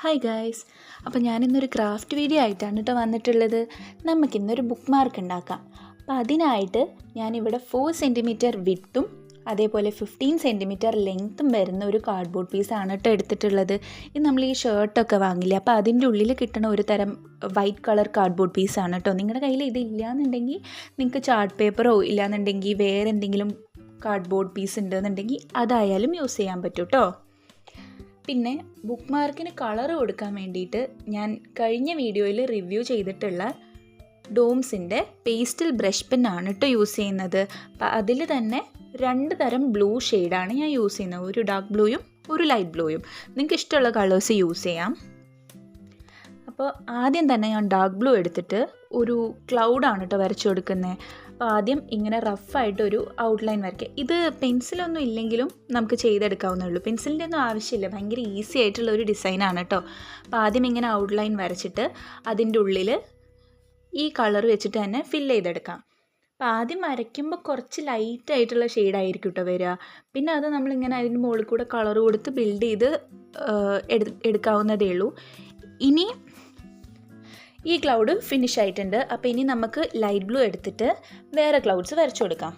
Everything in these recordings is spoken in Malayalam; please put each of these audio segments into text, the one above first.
ഹായ് ഗായ്സ്, അപ്പോൾ ഞാനിന്നൊരു ക്രാഫ്റ്റ് വീഡിയോ ആയിട്ടാണ് കേട്ടോ വന്നിട്ടുള്ളത്. നമുക്കിന്നൊരു ബുക്ക് മാർക്ക് ഉണ്ടാക്കാം. അപ്പോൾ അതിനായിട്ട് ഞാനിവിടെ 4 സെൻറ്റിമീറ്റർ വിഡ്ത്തും അതേപോലെ 15 സെൻറ്റിമീറ്റർ ലെങ്ത്തും വരുന്ന ഒരു കാർഡ്ബോർഡ് പീസാണ് കേട്ടോ എടുത്തിട്ടുള്ളത്. ഇത് നമ്മൾ ഈ ഷർട്ടൊക്കെ വാങ്ങില്ലേ, അപ്പോൾ അതിൻ്റെ ഉള്ളിൽ കിട്ടണ ഒരു തരം വൈറ്റ് കളർ കാർഡ്ബോർഡ് പീസാണ് കേട്ടോ. നിങ്ങളുടെ കയ്യിൽ ഇതില്ലാന്നുണ്ടെങ്കിൽ നിങ്ങൾക്ക് ചാർട്ട് പേപ്പറോ ഇല്ലാന്നുണ്ടെങ്കിൽ വേറെ എന്തെങ്കിലും കാർഡ്ബോർഡ് പീസ് ഉണ്ടെന്നുണ്ടെങ്കിൽ അതായാലും യൂസ് ചെയ്യാൻ പറ്റും കേട്ടോ. പിന്നെ ബുക്ക് മാർക്കിന് കളർ കൊടുക്കാൻ വേണ്ടിയിട്ട് ഞാൻ കഴിഞ്ഞ വീഡിയോയിൽ റിവ്യൂ ചെയ്തിട്ടുള്ള ഡോംസിൻ്റെ പേസ്റ്റൽ ബ്രഷ് പെന്നാണ് കേട്ടോ യൂസ് ചെയ്യുന്നത്. അപ്പം അതിൽ തന്നെ 2 തരം ബ്ലൂ ഷെയ്ഡാണ് ഞാൻ യൂസ് ചെയ്യുന്നത്. ഒരു ഡാർക്ക് ബ്ലൂയും ഒരു ലൈറ്റ് ബ്ലൂയും. നിങ്ങൾക്ക് ഇഷ്ടമുള്ള കളേഴ്സ് യൂസ് ചെയ്യാം. അപ്പോൾ ആദ്യം തന്നെ ഞാൻ ഡാർക്ക് ബ്ലൂ എടുത്തിട്ട് ഒരു ക്ലൗഡാണ് കേട്ടോ വരച്ചു കൊടുക്കുന്നത്. അപ്പോൾ ആദ്യം ഇങ്ങനെ റഫായിട്ടൊരു ഔട്ട്ലൈൻ വരയ്ക്കുക. ഇത് പെൻസിലൊന്നും ഇല്ലെങ്കിലും നമുക്ക് ചെയ്തെടുക്കാവുന്നേ ഉള്ളൂ. പെൻസിലിൻ്റെ ഒന്നും ആവശ്യമില്ല, ഭയങ്കര ഈസി ആയിട്ടുള്ള ഒരു ഡിസൈനാണ് കേട്ടോ. അപ്പോൾ ആദ്യം ഇങ്ങനെ ഔട്ട്ലൈൻ വരച്ചിട്ട് അതിൻ്റെ ഉള്ളിൽ ഈ കളർ വെച്ചിട്ട് തന്നെ ഫില്ല് ചെയ്തെടുക്കാം. അപ്പോൾ ആദ്യം വരയ്ക്കുമ്പോൾ കുറച്ച് ലൈറ്റായിട്ടുള്ള ഷെയ്ഡായിരിക്കും കേട്ടോ വരിക. പിന്നെ അത് നമ്മളിങ്ങനെ അതിൻ്റെ മുകളിൽ കൂടെ കളർ കൊടുത്ത് ബിൽഡ് ചെയ്ത് എടുക്കാവുന്നതേ ഉള്ളൂ. ഇനി ഈ ക്ലൗഡ് ഫിനിഷ് ആയിട്ടുണ്ട്. അപ്പോൾ ഇനി നമുക്ക് ലൈറ്റ് ബ്ലൂ എടുത്തിട്ട് വേറെ ക്ലൗഡ്സ് വരച്ചു കൊടുക്കാം.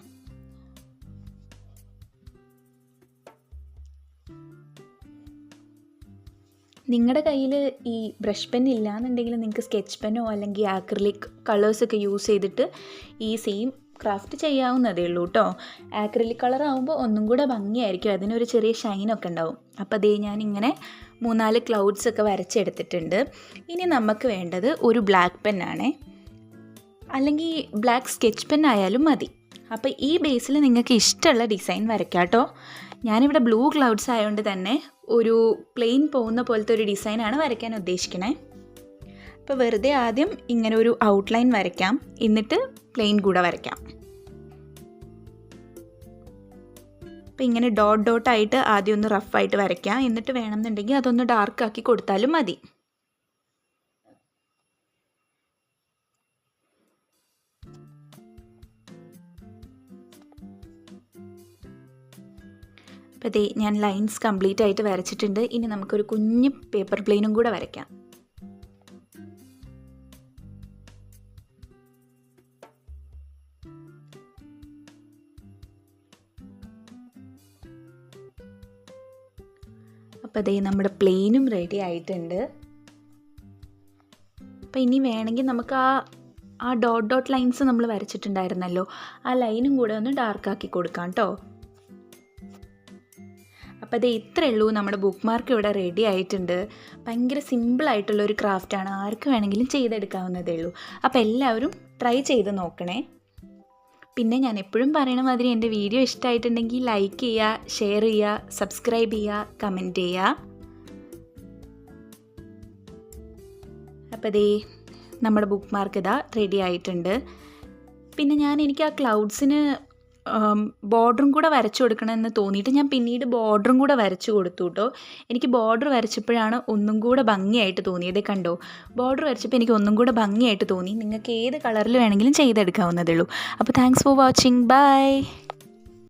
നിങ്ങളുടെ കയ്യിൽ ഈ ബ്രഷ് പെൻ ഇല്ലയെന്നുണ്ടെങ്കിൽ നിങ്ങൾക്ക് സ്കെച്ച് പെന്നോ അല്ലെങ്കിൽ ആക്രിലിക് കളേഴ്സൊക്കെ യൂസ് ചെയ്തിട്ട് ഈ സെയിം ക്രാഫ്റ്റ് ചെയ്യാവുന്നതേ ഉള്ളൂ കേട്ടോ. ആക്രിലിക് കളർ ആകുമ്പോൾ ഒന്നും കൂടെ ഭംഗിയായിരിക്കും, അതിനൊരു ചെറിയ ഷൈനൊക്കെ ഉണ്ടാവും. അപ്പോൾ അതേ ഞാനിങ്ങനെ 3-4 ക്ലൗഡ്സൊക്കെ വരച്ചെടുത്തിട്ടുണ്ട്. ഇനി നമുക്ക് വേണ്ടത് ഒരു ബ്ലാക്ക് പെന്നാണ്, അല്ലെങ്കിൽ ബ്ലാക്ക് സ്കെച്ച് പെൻ ആയാലും മതി. അപ്പോൾ ഈ ബേസിൽ നിങ്ങൾക്ക് ഇഷ്ടമുള്ള ഡിസൈൻ വരയ്ക്കാം കേട്ടോ. ഞാനിവിടെ ബ്ലൂ ക്ലൗഡ്സ് ആയതുകൊണ്ട് തന്നെ ഒരു പ്ലെയിൻ പോകുന്ന പോലത്തെ ഒരു ഡിസൈനാണ് വരയ്ക്കാൻ ഉദ്ദേശിക്കണേ. അപ്പോൾ വെറുതെ ആദ്യം ഇങ്ങനെ ഒരു ഔട്ട്ലൈൻ വരയ്ക്കാം, എന്നിട്ട് പ്ലെയിൻ കൂടെ വരയ്ക്കാം. അപ്പോൾ ഇങ്ങനെ ഡോട്ട് ഡോട്ടായിട്ട് ആദ്യം ഒന്ന് റഫായിട്ട് വരയ്ക്കാം, എന്നിട്ട് വേണമെന്നുണ്ടെങ്കിൽ അതൊന്ന് ഡാർക്കാക്കി കൊടുത്താലും മതി. അപ്പോൾ ദേ ഞാൻ ലൈൻസ് കംപ്ലീറ്റ് ആയിട്ട് വരച്ചിട്ടുണ്ട്. ഇനി നമുക്കൊരു കുഞ്ഞ് പേപ്പർ പ്ലെയിനും കൂടെ വരയ്ക്കാം. അപ്പോൾ അതേ നമ്മുടെ പ്ലെയിനും റെഡി ആയിട്ടുണ്ട്. അപ്പോൾ ഇനി വേണമെങ്കിൽ നമുക്ക് ആ ഡോട്ട് ഡോട്ട് ലൈൻസ് നമ്മൾ വരച്ചിട്ടുണ്ടായിരുന്നല്ലോ, ആ ലൈനും കൂടെ ഒന്ന് ഡാർക്കാക്കി കൊടുക്കാം കേട്ടോ. അപ്പോൾ അത് ഇത്രയേ ഉള്ളൂ, നമ്മുടെ ബുക്ക് മാർക്ക് ഇവിടെ റെഡി ആയിട്ടുണ്ട്. ഭയങ്കര സിമ്പിളായിട്ടുള്ളൊരു ക്രാഫ്റ്റാണ്, ആർക്ക് വേണമെങ്കിലും ചെയ്തെടുക്കാവുന്നതേ ഉള്ളൂ. അപ്പോൾ എല്ലാവരും ട്രൈ ചെയ്ത് നോക്കണേ. പിന്നെ ഞാൻ എപ്പോഴും പറയണ മാതിരി എൻ്റെ വീഡിയോ ഇഷ്ടമായിട്ടുണ്ടെങ്കിൽ ലൈക്ക് ചെയ്യുക, ഷെയർ ചെയ്യുക, സബ്സ്ക്രൈബ് ചെയ്യുക, കമൻറ്റ് ചെയ്യുക. അപ്പോൾ ദേ നമ്മുടെ ബുക്ക് മാർക്ക് ഇതാ റെഡി ആയിട്ടുണ്ട്. പിന്നെ എനിക്ക് ആ ക്ലൗഡ്സിന് ബോർഡറും കൂടെ വരച്ചു കൊടുക്കണമെന്ന് തോന്നിയിട്ട് ഞാൻ പിന്നീട് ബോർഡറും കൂടെ വരച്ചു കൊടുത്തു കേട്ടോ. എനിക്ക് ബോർഡർ വരച്ചപ്പോഴാണ് ഒന്നും കൂടെ ഭംഗിയായിട്ട് തോന്നിയത്. കണ്ടോ, ബോർഡർ വരച്ചപ്പോൾ എനിക്ക് ഒന്നും കൂടെ ഭംഗിയായിട്ട് തോന്നി. നിങ്ങൾക്ക് ഏത് കളറിൽ വേണമെങ്കിലും ചെയ്തെടുക്കാവുന്നതേ ഉള്ളൂ. അപ്പോൾ താങ്ക്സ് ഫോർ വാച്ചിങ്, ബൈ.